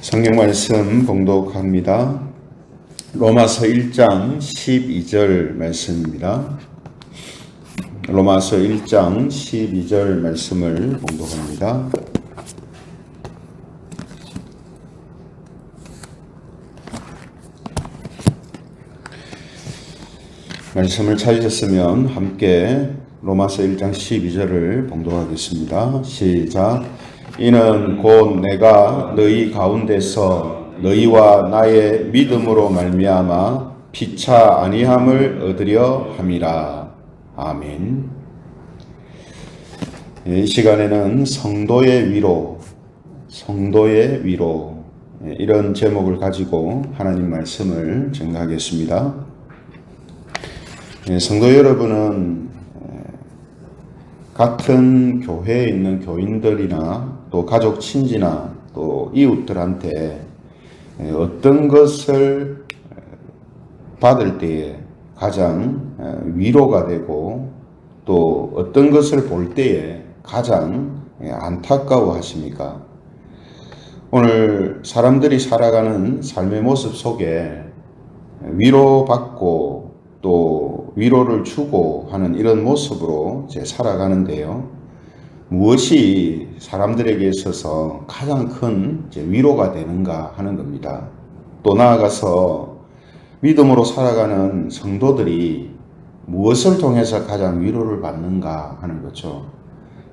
성경 말씀 봉독합니다. 로마서 1장 12절 말씀입니다. 로마서 1장 12절 말씀을 봉독합니다. 말씀을 찾으셨으면 함께 로마서 1장 12절을 봉독하겠습니다. 시작. 이는 곧 내가 너희 가운데서 너희와 나의 믿음으로 말미암아 피차 아니함을 얻으려 함이라. 아멘. 이 시간에는 성도의 위로 이런 제목을 가지고 하나님 말씀을 증거하겠습니다. 성도 여러분은 같은 교회에 있는 교인들이나 또 가족 친지나 또 이웃들한테 어떤 것을 받을 때에 가장 위로가 되고 또 어떤 것을 볼 때에 가장 안타까워 하십니까? 오늘 사람들이 살아가는 삶의 모습 속에 위로받고 또 위로를 주고 하는 이런 모습으로 살아가는데요. 무엇이 사람들에게 있어서 가장 큰 위로가 되는가 하는 겁니다. 또 나아가서 믿음으로 살아가는 성도들이 무엇을 통해서 가장 위로를 받는가 하는 거죠.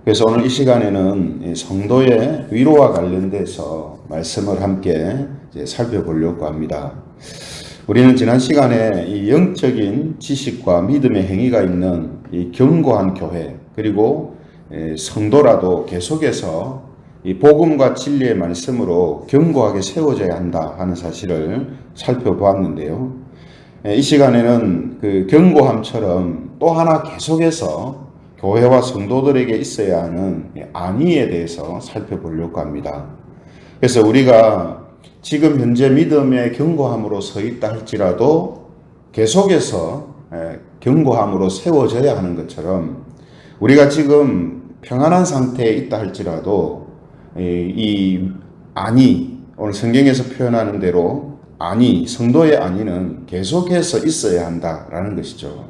그래서 오늘 이 시간에는 성도의 위로와 관련돼서 말씀을 함께 살펴보려고 합니다. 우리는 지난 시간에 이 영적인 지식과 믿음의 행위가 있는 이 견고한 교회, 그리고 성도라도 계속해서 이 복음과 진리의 말씀으로 견고하게 세워져야 한다 하는 사실을 살펴보았는데요. 이 시간에는 그 견고함처럼 또 하나 계속해서 교회와 성도들에게 있어야 하는 안위에 대해서 살펴보려고 합니다. 그래서 우리가 지금 현재 믿음의 견고함으로 서 있다 할지라도 계속해서 견고함으로 세워져야 하는 것처럼 우리가 지금 평안한 상태에 있다 할지라도 이 안위, 오늘 성경에서 표현하는 대로 안위, 성도의 안위는 계속해서 있어야 한다라는 것이죠.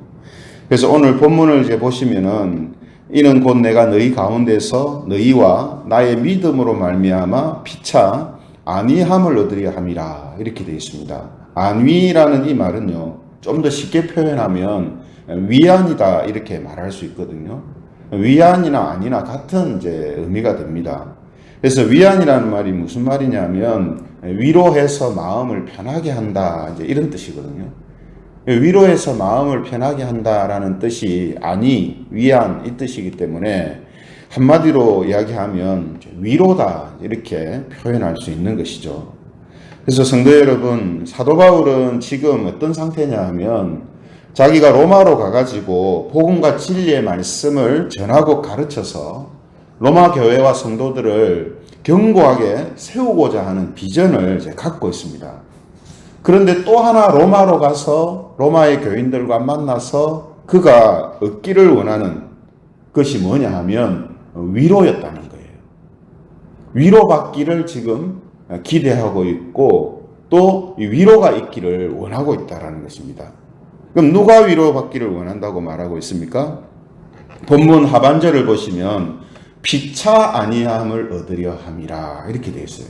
그래서 오늘 본문을 이제 보시면은 이는 곧 내가 너희 가운데서 너희와 나의 믿음으로 말미암아 피차 안위함을 얻으려 함이라 이렇게 되어 있습니다. 안위라는 이 말은요, 좀 더 쉽게 표현하면 위안이다 이렇게 말할 수 있거든요. 위안이나 안위나 같은 의미가 됩니다. 그래서 위안이라는 말이 무슨 말이냐면 위로해서 마음을 편하게 한다 이런 뜻이거든요. 위로해서 마음을 편하게 한다라는 뜻이 안위, 위안 이 뜻이기 때문에 한마디로 이야기하면 위로다 이렇게 표현할 수 있는 것이죠. 그래서 성도 여러분, 사도 바울은 지금 어떤 상태냐 하면 자기가 로마로 가가지고 복음과 진리의 말씀을 전하고 가르쳐서 로마 교회와 성도들을 견고하게 세우고자 하는 비전을 갖고 있습니다. 그런데 또 하나 로마로 가서 로마의 교인들과 만나서 그가 얻기를 원하는 것이 뭐냐 하면 위로였다는 거예요. 위로받기를 지금 기대하고 있고 또 위로가 있기를 원하고 있다는 것입니다. 그럼 누가 위로받기를 원한다고 말하고 있습니까? 본문 하반절을 보시면 피차 아니함을 얻으려 함이라 이렇게 되어 있어요.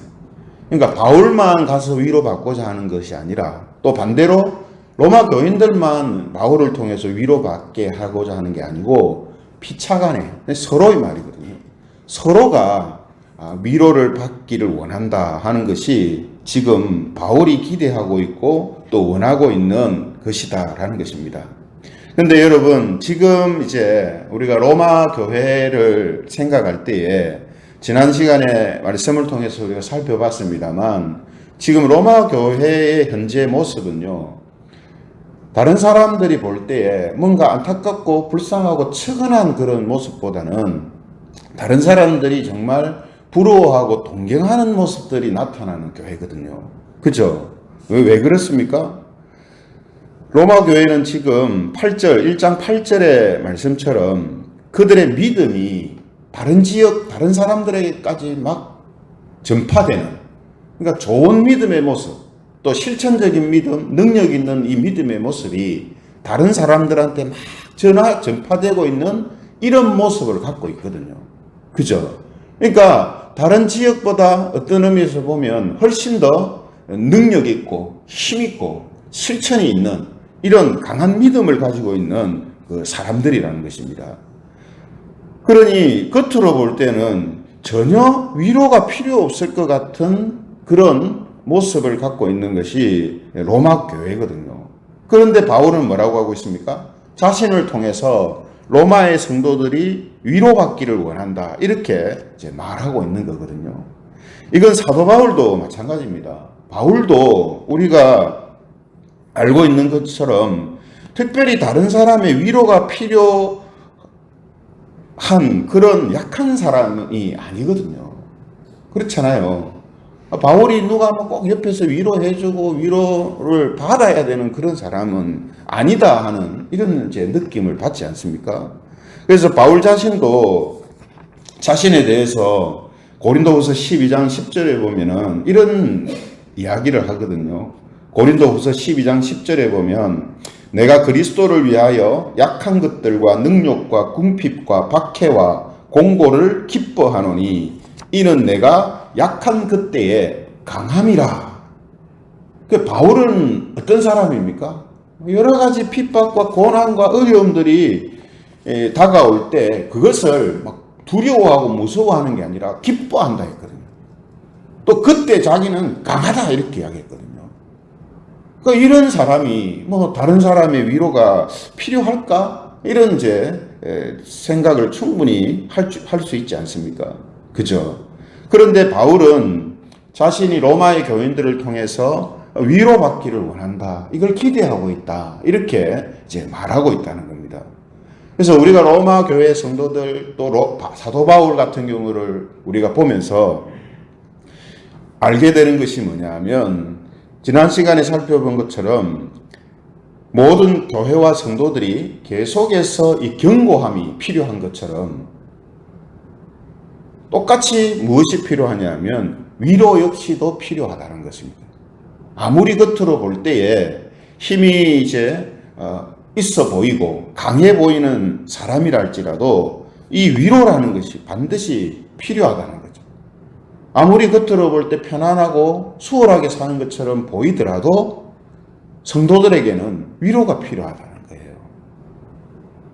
그러니까 바울만 가서 위로받고자 하는 것이 아니라 또 반대로 로마 교인들만 바울을 통해서 위로받게 하고자 하는 게 아니고 피차간에 서로의 말이거든요. 서로가 위로를 받기를 원한다 하는 것이 지금 바울이 기대하고 있고 또 원하고 있는 것이다 라는 것입니다. 그런데 여러분, 지금 우리가 로마 교회를 생각할 때에 지난 시간에 말씀을 통해서 우리가 살펴봤습니다만 지금 로마 교회의 현재 모습은요, 다른 사람들이 볼 때에 뭔가 안타깝고 불쌍하고 측은한 그런 모습보다는 다른 사람들이 정말 부러워하고 동경하는 모습들이 나타나는 교회거든요. 그죠? 왜 그렇습니까? 로마 교회는 지금 1장 8절의 말씀처럼 그들의 믿음이 다른 지역, 다른 사람들에게까지 막 전파되는, 그러니까 좋은 믿음의 모습, 또 실천적인 믿음, 능력 있는 이 믿음의 모습이 다른 사람들한테 막 전파되고 있는 이런 모습을 갖고 있거든요. 그죠? 그러니까 다른 지역보다 어떤 의미에서 보면 훨씬 더 능력 있고 힘 있고 실천이 있는 이런 강한 믿음을 가지고 있는 그 사람들이라는 것입니다. 그러니 겉으로 볼 때는 전혀 위로가 필요 없을 것 같은 그런 모습을 갖고 있는 것이 로마 교회거든요. 그런데 바울은 뭐라고 하고 있습니까? 자신을 통해서 로마의 성도들이 위로받기를 원한다. 이렇게 이제 말하고 있는 거거든요. 이건 사도 바울도 마찬가지입니다. 바울도 우리가 알고 있는 것처럼 특별히 다른 사람의 위로가 필요한 그런 약한 사람이 아니거든요. 그렇잖아요. 바울이 누가 꼭 옆에서 위로해주고 위로를 받아야 되는 그런 사람은 아니다 하는 이런 이제 느낌을 받지 않습니까? 그래서 바울 자신도 자신에 대해서 고린도후서 12장 10절에 보면은 이런 이야기를 하거든요. 고린도후서 12장 10절에 보면 내가 그리스도를 위하여 약한 것들과 능욕과 궁핍과 박해와 공고를 기뻐하노니 이는 내가 약한 그때에 강함이라. 그 바울은 어떤 사람입니까? 여러 가지 핍박과 고난과 어려움들이 다가올 때 그것을 막 두려워하고 무서워하는 게 아니라 기뻐한다 했거든요. 또 그때 자기는 강하다 이렇게 이야기했거든요. 그러니까 이런 사람이 뭐 다른 사람의 위로가 필요할까? 이런 이제 생각을 충분히 할 수 있지 않습니까? 그죠? 그런데 바울은 자신이 로마의 교인들을 통해서 위로받기를 원한다. 이걸 기대하고 있다. 이렇게 이제 말하고 있다는 겁니다. 그래서 우리가 로마 교회 성도들 또 사도 바울 같은 경우를 우리가 보면서 알게 되는 것이 뭐냐면 지난 시간에 살펴본 것처럼 모든 교회와 성도들이 계속해서 이 경고함이 필요한 것처럼 똑같이 무엇이 필요하냐면 위로 역시도 필요하다는 것입니다. 아무리 겉으로 볼 때에 힘이 이제 있어 보이고 강해 보이는 사람이랄지라도 이 위로라는 것이 반드시 필요하다는 거죠. 아무리 겉으로 볼 때 편안하고 수월하게 사는 것처럼 보이더라도 성도들에게는 위로가 필요하다는 거예요.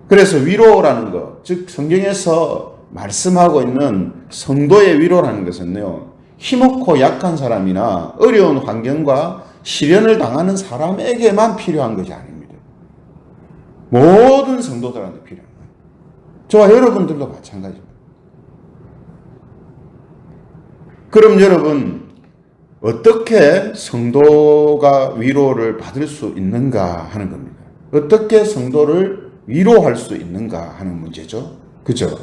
그래서 위로라는 것, 즉 성경에서 말씀하고 있는 성도의 위로라는 것은요, 힘없고 약한 사람이나 어려운 환경과 시련을 당하는 사람에게만 필요한 것이 아닙니다. 모든 성도들한테 필요한 거예요. 저와 여러분들도 마찬가지입니다. 그럼 여러분, 어떻게 성도가 위로를 받을 수 있는가 하는 겁니다. 어떻게 성도를 위로할 수 있는가 하는 문제죠. 그죠?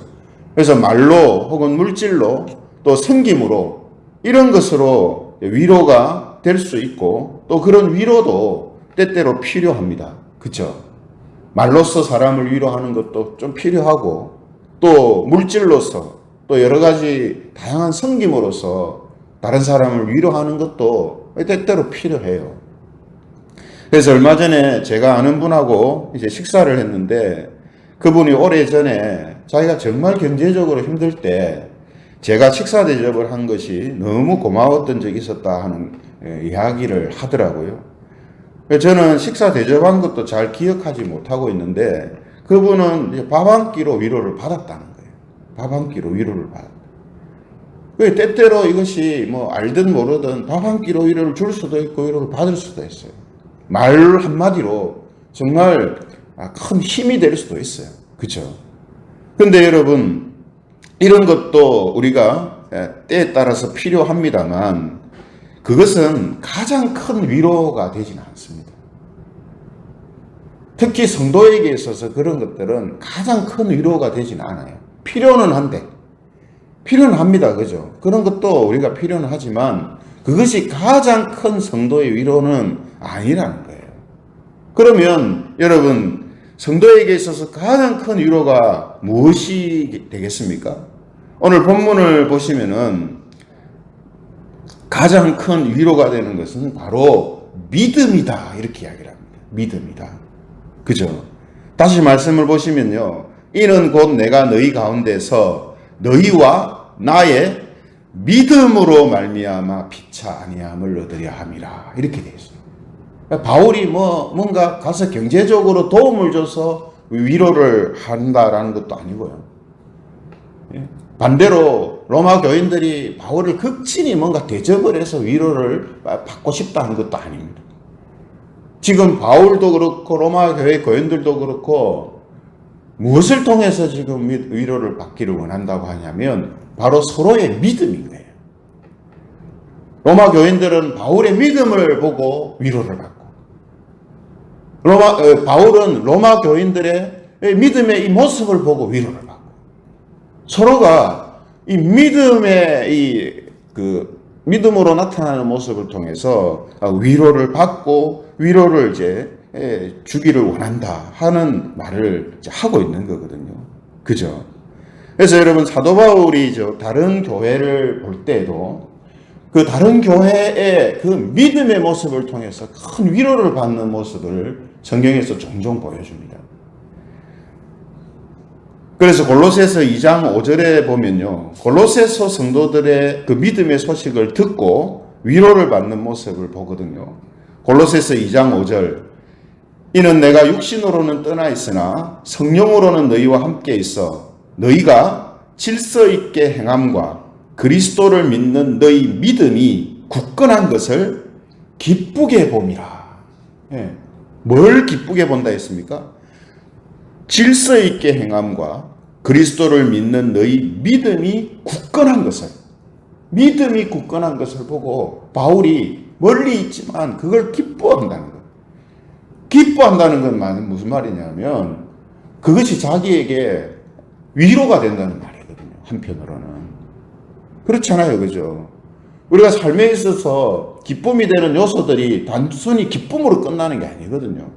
그래서 말로 혹은 물질로 또 섬김으로 이런 것으로 위로가 될 수 있고 또 그런 위로도 때때로 필요합니다. 그죠? 말로써 사람을 위로하는 것도 좀 필요하고 또 물질로서 또 여러 가지 다양한 섬김으로서 다른 사람을 위로하는 것도 때때로 필요해요. 그래서 얼마 전에 제가 아는 분하고 이제 식사를 했는데 그분이 오래전에 자기가 정말 경제적으로 힘들 때 제가 식사 대접을 한 것이 너무 고마웠던 적이 있었다 하는 이야기를 하더라고요. 저는 식사 대접한 것도 잘 기억하지 못하고 있는데 그분은 밥 한 끼로 위로를 받았다는 거예요. 밥 한 끼로 위로를 받았다. 때때로 이것이 뭐 알든 모르든 밥 한 끼로 위로를 줄 수도 있고 위로를 받을 수도 있어요. 말 한마디로 정말 큰 힘이 될 수도 있어요. 그렇죠? 근데 여러분 이런 것도 우리가 때에 따라서 필요합니다만 그것은 가장 큰 위로가 되지는 않습니다. 특히 성도에게 있어서 그런 것들은 가장 큰 위로가 되지는 않아요. 필요는 한데 필요는 합니다. 그죠? 그런 것도 우리가 필요는 하지만 그것이 가장 큰 성도의 위로는 아니라는 거예요. 그러면 여러분 성도에게 있어서 가장 큰 위로가 무엇이 되겠습니까? 오늘 본문을 보시면은 가장 큰 위로가 되는 것은 바로 믿음이다. 이렇게 이야기를 합니다. 믿음이다. 그죠? 다시 말씀을 보시면요. 이는 곧 내가 너희 가운데서 너희와 나의 믿음으로 말미암아 피차 아니함을 얻으려 함이라. 이렇게 되어 있어요. 바울이 뭔가 가서 경제적으로 도움을 줘서 위로를 한다라는 것도 아니고요. 반대로 로마 교인들이 바울을 극진히 뭔가 대접을 해서 위로를 받고 싶다는 것도 아닙니다. 지금 바울도 그렇고 로마 교회 교인들도 그렇고 무엇을 통해서 지금 위로를 받기를 원한다고 하냐면 바로 서로의 믿음인 거예요. 로마 교인들은 바울의 믿음을 보고 위로를 받고 바울은 로마 교인들의 믿음의 이 모습을 보고 위로를 받고 서로가 이 믿음의 믿음으로 나타나는 모습을 통해서 위로를 받고 위로를 이제 주기를 원한다 하는 말을 이제 하고 있는 거거든요. 그죠? 그래서 여러분 사도 바울이 다른 교회를 볼 때에도 그 다른 교회의 그 믿음의 모습을 통해서 큰 위로를 받는 모습을 성경에서 종종 보여줍니다. 그래서 골로새서 2장 5절에 보면요. 골로새서 성도들의 그 믿음의 소식을 듣고 위로를 받는 모습을 보거든요. 골로새서 2장 5절. 이는 내가 육신으로는 떠나 있으나 성령으로는 너희와 함께 있어 너희가 질서 있게 행함과 그리스도를 믿는 너희 믿음이 굳건한 것을 기쁘게 봄이라. 뭘 기쁘게 본다 했습니까? 질서 있게 행함과 그리스도를 믿는 너희 믿음이 굳건한 것을, 믿음이 굳건한 것을 보고 바울이 멀리 있지만 그걸 기뻐한다는 것. 기뻐한다는 건 무슨 말이냐면 그것이 자기에게 위로가 된다는 말이거든요. 한편으로는. 그렇잖아요. 그죠? 우리가 삶에 있어서 기쁨이 되는 요소들이 단순히 기쁨으로 끝나는 게 아니거든요.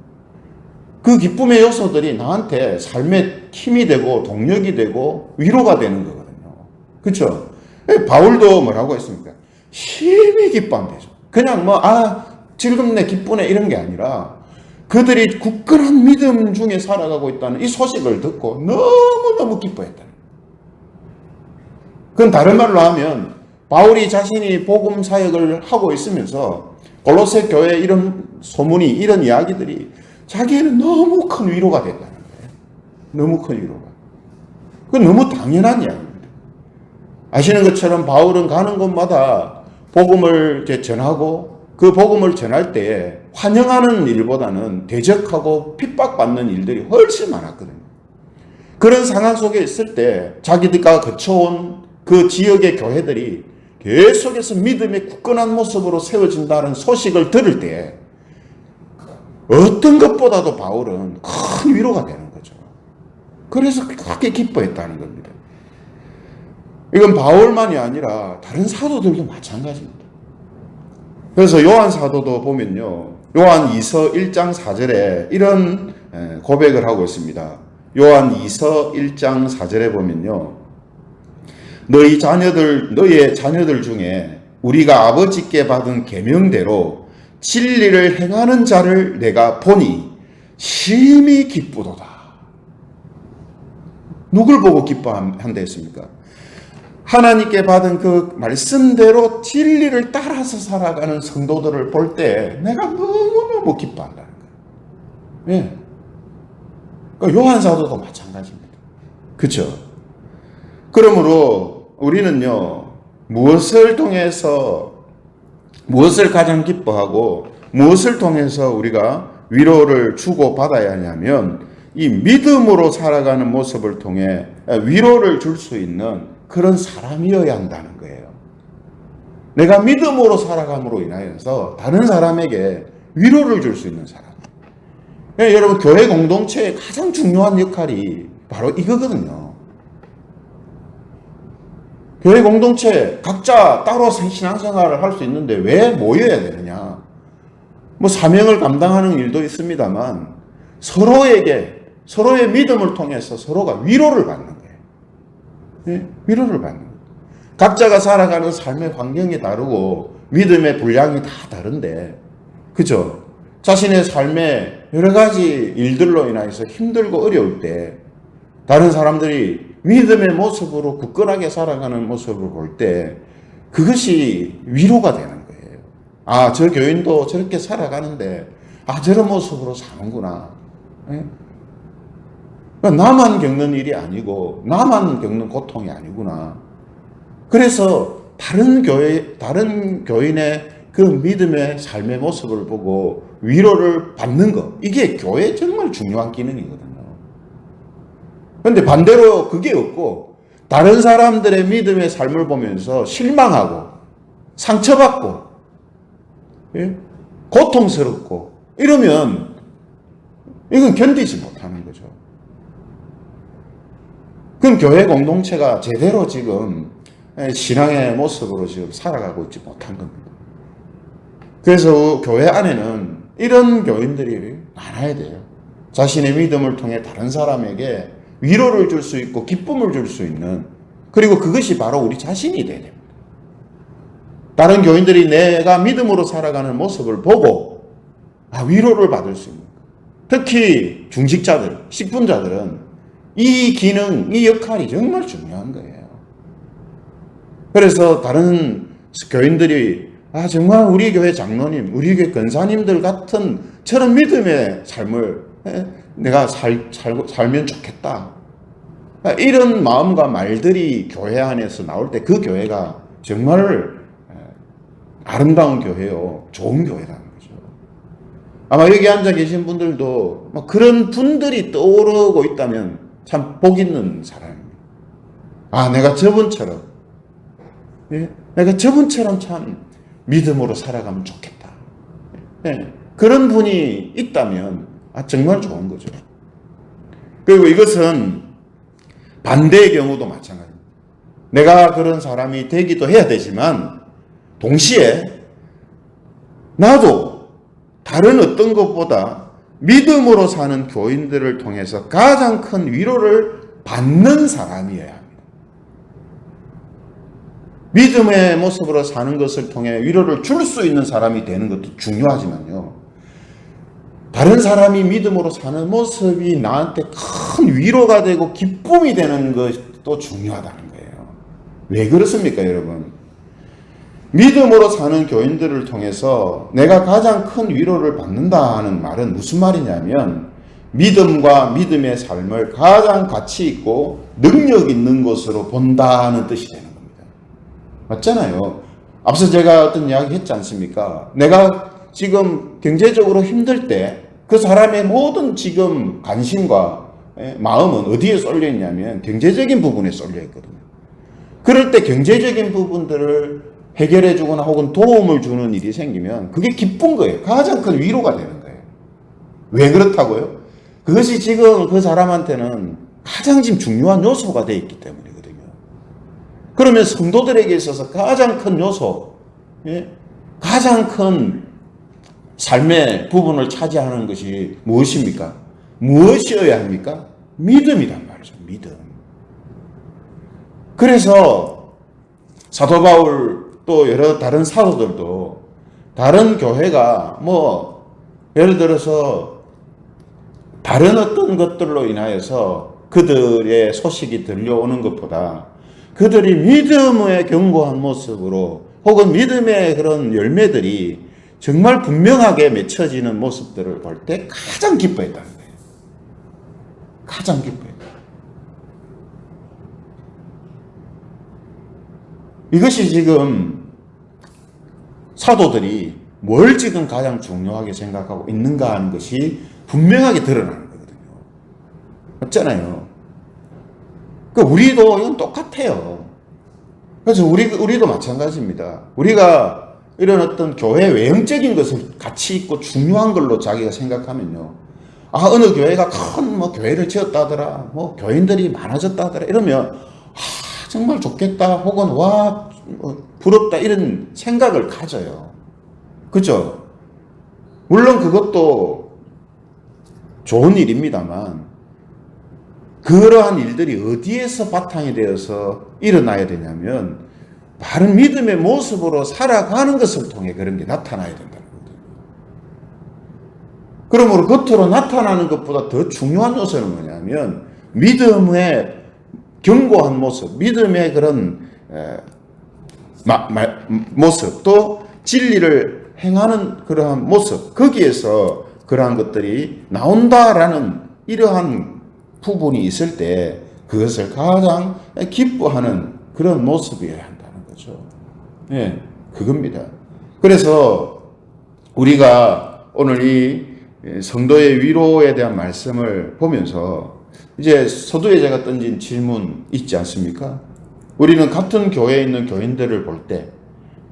그 기쁨의 요소들이 나한테 삶의 힘이 되고 동력이 되고 위로가 되는 거거든요. 그렇죠? 바울도 뭐라고 했습니까? 심히 기뻐한대죠. 그냥 즐겁네 기쁘네 이런 게 아니라 그들이 굳건한 믿음 중에 살아가고 있다는 이 소식을 듣고 너무너무 기뻐했다. 그건 다른 말로 하면 바울이 자신이 복음 사역을 하고 있으면서 골로새 교회 이런 소문이 이런 이야기들이 자기에는 너무 큰 위로가 됐다는 거예요. 너무 큰 위로가. 그건 너무 당연한 이야기입니다. 아시는 것처럼 바울은 가는 곳마다 복음을 전하고 그 복음을 전할 때 환영하는 일보다는 대적하고 핍박받는 일들이 훨씬 많았거든요. 그런 상황 속에 있을 때 자기들과 거쳐온 그 지역의 교회들이 계속해서 믿음의 굳건한 모습으로 세워진다는 소식을 들을 때 어떤 것보다도 바울은 큰 위로가 되는 거죠. 그래서 그렇게 기뻐했다는 겁니다. 이건 바울만이 아니라 다른 사도들도 마찬가지입니다. 그래서 요한 사도도 보면요. 요한 2서 1장 4절에 이런 고백을 하고 있습니다. 요한 2서 1장 4절에 보면요. 너의 자녀들 중에 우리가 아버지께 받은 계명대로 진리를 행하는 자를 내가 보니 심히 기쁘도다. 누굴 보고 기뻐한다 했습니까? 하나님께 받은 그 말씀대로 진리를 따라서 살아가는 성도들을 볼 때 내가 너무너무 기뻐한다는 거예요. 예. 그러니까 요한 사도도 마찬가지입니다. 그렇죠? 그러므로 우리는요. 무엇을 가장 기뻐하고 무엇을 통해서 우리가 위로를 주고 받아야 하냐면 이 믿음으로 살아가는 모습을 통해 위로를 줄 수 있는 그런 사람이어야 한다는 거예요. 내가 믿음으로 살아감으로 인하여서 다른 사람에게 위로를 줄 수 있는 사람. 여러분 교회 공동체의 가장 중요한 역할이 바로 이거거든요. 교회 공동체 각자 따로 신앙생활을 할 수 있는데 왜 모여야 되느냐? 사명을 감당하는 일도 있습니다만 서로의 믿음을 통해서 서로가 위로를 받는 거예요. 네? 위로를 받는 거예요. 각자가 살아가는 삶의 환경이 다르고 믿음의 분량이 다 다른데, 그죠? 자신의 삶에 여러 가지 일들로 인해서 힘들고 어려울 때 다른 사람들이 믿음의 모습으로 굳건하게 살아가는 모습을 볼 때 그것이 위로가 되는 거예요. 아, 저 교인도 저렇게 살아가는데 저런 모습으로 사는구나. 예? 나만 겪는 일이 아니고 나만 겪는 고통이 아니구나. 그래서 다른 교인의 그 믿음의 삶의 모습을 보고 위로를 받는 것, 이게 교회의 정말 중요한 기능이거든요. 그런데 반대로 그게 없고 다른 사람들의 믿음의 삶을 보면서 실망하고 상처받고, 예? 고통스럽고 이러면 이건 견디지 못하는 거죠. 그럼 교회 공동체가 제대로 지금 신앙의 모습으로 지금 살아가고 있지 못한 겁니다. 그래서 교회 안에는 이런 교인들이 많아야 돼요. 자신의 믿음을 통해 다른 사람에게 위로를 줄 수 있고 기쁨을 줄 수 있는, 그리고 그것이 바로 우리 자신이 돼야 됩니다. 다른 교인들이 내가 믿음으로 살아가는 모습을 보고 위로를 받을 수 있는, 특히 중직자들, 식분자들은 이 기능, 이 역할이 정말 중요한 거예요. 그래서 다른 교인들이 정말 우리 교회 장로님, 우리 교회 권사님들 같은 저런 믿음의 삶을 내가 살면 좋겠다. 이런 마음과 말들이 교회 안에서 나올 때 그 교회가 정말 아름다운 교회요, 좋은 교회라는 거죠. 아마 여기 앉아 계신 분들도 그런 분들이 떠오르고 있다면 참 복 있는 사람입니다. 내가 저분처럼, 내가 저분처럼 참 믿음으로 살아가면 좋겠다. 그런 분이 있다면 정말 좋은 거죠. 그리고 이것은 반대의 경우도 마찬가지입니다. 내가 그런 사람이 되기도 해야 되지만 동시에 나도 다른 어떤 것보다 믿음으로 사는 교인들을 통해서 가장 큰 위로를 받는 사람이어야 합니다. 믿음의 모습으로 사는 것을 통해 위로를 줄 수 있는 사람이 되는 것도 중요하지만요, 다른 사람이 믿음으로 사는 모습이 나한테 큰 위로가 되고 기쁨이 되는 것도 중요하다는 거예요. 왜 그렇습니까, 여러분? 믿음으로 사는 교인들을 통해서 내가 가장 큰 위로를 받는다 하는 말은 무슨 말이냐면, 믿음과 믿음의 삶을 가장 가치 있고 능력 있는 것으로 본다는 뜻이 되는 겁니다. 맞잖아요. 앞서 제가 어떤 이야기 했지 않습니까? 내가 지금 경제적으로 힘들 때 그 사람의 모든 지금 관심과 마음은 어디에 쏠려 있냐면 경제적인 부분에 쏠려 있거든요. 그럴 때 경제적인 부분들을 해결해 주거나 혹은 도움을 주는 일이 생기면 그게 기쁜 거예요. 가장 큰 위로가 되는 거예요. 왜 그렇다고요? 그것이 지금 그 사람한테는 가장 지금 중요한 요소가 되어 있기 때문이거든요. 그러면 성도들에게 있어서 가장 큰 요소, 가장 큰 삶의 부분을 차지하는 것이 무엇입니까? 무엇이어야 합니까? 믿음이란 말이죠. 믿음. 그래서 사도 바울 또 여러 다른 사도들도 다른 교회가 예를 들어서 다른 어떤 것들로 인하여서 그들의 소식이 들려오는 것보다 그들이 믿음의 견고한 모습으로 혹은 믿음의 그런 열매들이 정말 분명하게 맺혀지는 모습들을 볼 때 가장 기뻐했다는 거예요. 가장 기뻐했다. 이것이 지금 사도들이 뭘 지금 가장 중요하게 생각하고 있는가 하는 것이 분명하게 드러나는 거거든요. 맞잖아요. 우리도 이건 똑같아요. 그래서 우리도 마찬가지입니다. 우리가 이런 어떤 교회 외형적인 것을 가치 있고 중요한 걸로 자기가 생각하면요, 어느 교회가 큰 교회를 지었다더라, 교인들이 많아졌다더라 이러면 정말 좋겠다 혹은 부럽다 이런 생각을 가져요. 그죠? 물론 그것도 좋은 일입니다만 그러한 일들이 어디에서 바탕이 되어서 일어나야 되냐면 바른 믿음의 모습으로 살아가는 것을 통해 그런 게 나타나야 된다는 거거든요. 그러므로 겉으로 나타나는 것보다 더 중요한 요소는 뭐냐면 믿음의 견고한 모습, 믿음의 그런 모습, 또 진리를 행하는 그러한 모습, 거기에서 그러한 것들이 나온다라는 이러한 부분이 있을 때 그것을 가장 기뻐하는 그런 모습이어야 한다는 거죠. 예, 그겁니다. 그래서 우리가 오늘 이 성도의 위로에 대한 말씀을 보면서 이제 서두에 제가 던진 질문 있지 않습니까? 우리는 같은 교회에 있는 교인들을 볼 때,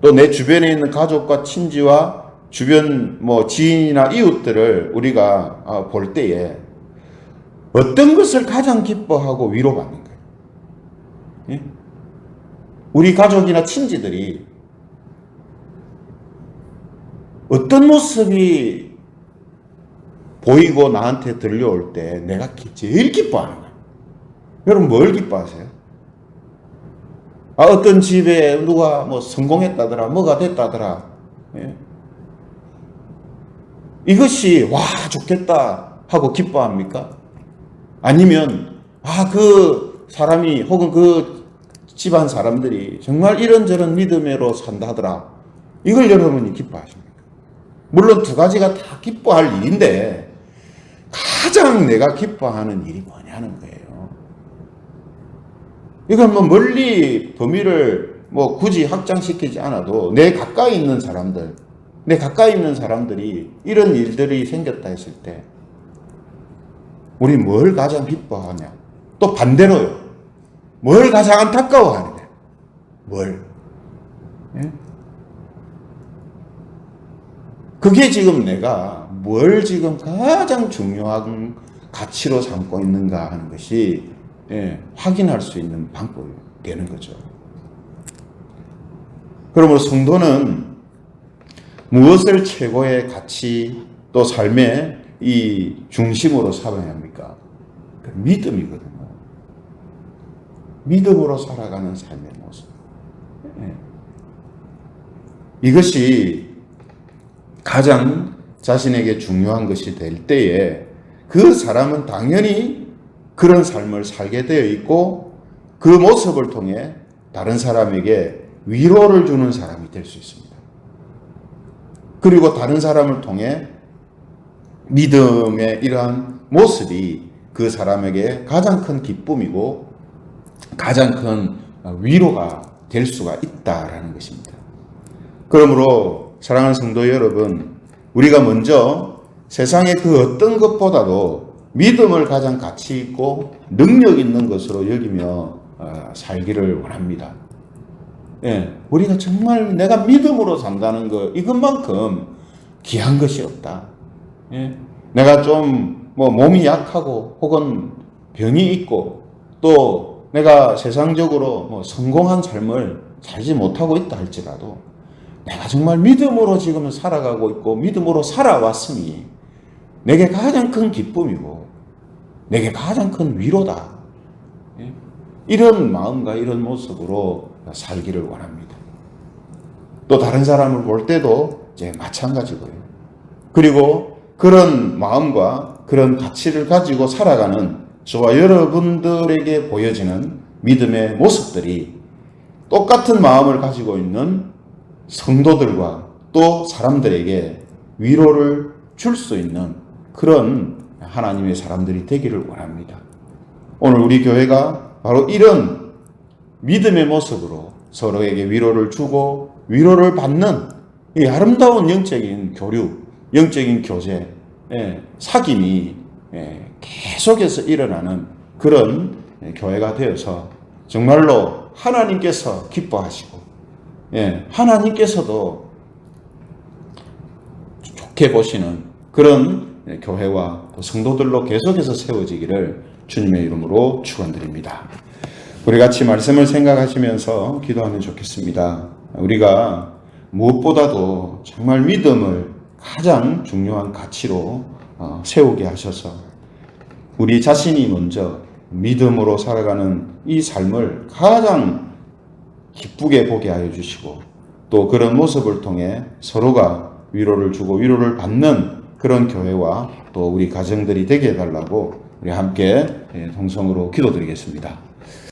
또 내 주변에 있는 가족과 친지와 주변 지인이나 이웃들을 우리가 볼 때에 어떤 것을 가장 기뻐하고 위로받는 거예요? 예? 우리 가족이나 친지들이 어떤 모습이 보이고 나한테 들려올 때 내가 제일 기뻐하는 거예요. 여러분 뭘 기뻐하세요? 어떤 집에 누가 성공했다더라, 뭐가 됐다더라. 예? 이것이 와 좋겠다 하고 기뻐합니까? 아니면 그 사람이 혹은 그 집안 사람들이 정말 이런저런 믿음으로 산다더라. 이걸 여러분이 기뻐하십니까? 물론 두 가지가 다 기뻐할 일인데 가장 내가 기뻐하는 일이 뭐냐는 거예요. 이건 멀리 범위를 굳이 확장시키지 않아도 내 가까이 있는 사람들이 이런 일들이 생겼다 했을 때 우리 뭘 가장 기뻐하냐? 또 반대로요. 뭘 가장 안타까워하느냐? 뭘? 예? 그게 지금 내가 뭘 지금 가장 중요한 가치로 삼고 있는가 하는 것이 확인할 수 있는 방법이 되는 거죠. 그러므로 성도는 무엇을 최고의 가치 또 삶의 이 중심으로 삼아야 합니까? 그 믿음이거든요. 믿음으로 살아가는 삶의 모습. 이것이 가장 자신에게 중요한 것이 될 때에 그 사람은 당연히 그런 삶을 살게 되어 있고 그 모습을 통해 다른 사람에게 위로를 주는 사람이 될 수 있습니다. 그리고 다른 사람을 통해 믿음의 이러한 모습이 그 사람에게 가장 큰 기쁨이고 가장 큰 위로가 될 수가 있다라는 것입니다. 그러므로 사랑하는 성도 여러분, 우리가 먼저 세상의 그 어떤 것보다도 믿음을 가장 가치 있고 능력 있는 것으로 여기며 살기를 원합니다. 우리가 정말 내가 믿음으로 산다는 것, 이것만큼 귀한 것이 없다. 내가 좀 몸이 약하고 혹은 병이 있고 또 내가 세상적으로 성공한 삶을 살지 못하고 있다 할지라도 내가 정말 믿음으로 지금 살아가고 있고 믿음으로 살아왔으니 내게 가장 큰 기쁨이고 내게 가장 큰 위로다. 이런 마음과 이런 모습으로 살기를 원합니다. 또 다른 사람을 볼 때도 이제 마찬가지고요. 그리고 그런 마음과 그런 가치를 가지고 살아가는 저와 여러분들에게 보여지는 믿음의 모습들이 똑같은 마음을 가지고 있는 성도들과 또 사람들에게 위로를 줄 수 있는 그런 하나님의 사람들이 되기를 원합니다. 오늘 우리 교회가 바로 이런 믿음의 모습으로 서로에게 위로를 주고 위로를 받는 이 아름다운 영적인 교류, 영적인 교제, 사귐이 계속해서 일어나는 그런 교회가 되어서 정말로 하나님께서 기뻐하시고 하나님께서도 좋게 보시는 그런 교회와 성도들로 계속해서 세워지기를 주님의 이름으로 축원드립니다. 우리 같이 말씀을 생각하시면서 기도하면 좋겠습니다. 우리가 무엇보다도 정말 믿음을 가장 중요한 가치로 세우게 하셔서 우리 자신이 먼저 믿음으로 살아가는 이 삶을 가장 기쁘게 보게 하여 주시고 또 그런 모습을 통해 서로가 위로를 주고 위로를 받는 그런 교회와 또 우리 가정들이 되게 해달라고 우리 함께 동성으로 기도드리겠습니다.